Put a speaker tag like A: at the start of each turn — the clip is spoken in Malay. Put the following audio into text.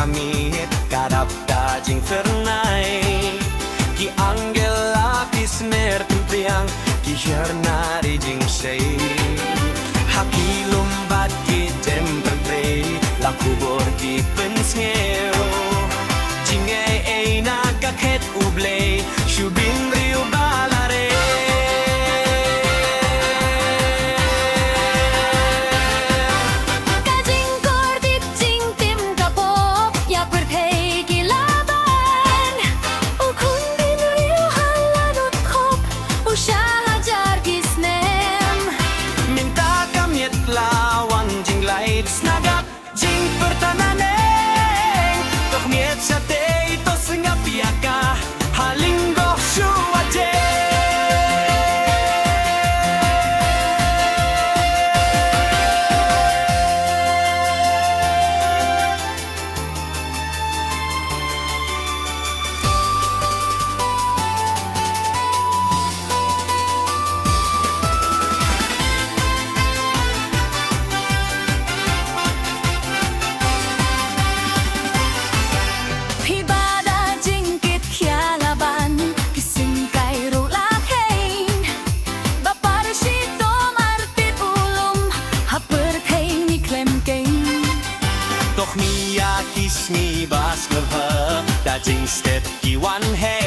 A: kami kadap ka jing fernay ki angel lapis mertumpiang ki hernari jing say hakilum bat ki tempertre la khubor ki pynskem jingay ay nagkakhet ublay shubin riu balare Sngap jing pertananeng Toh miet sa te ito sngap yaka Halinggo shuwaje Toch mi yakis mi bas ngevhe Da jing step ki wan hey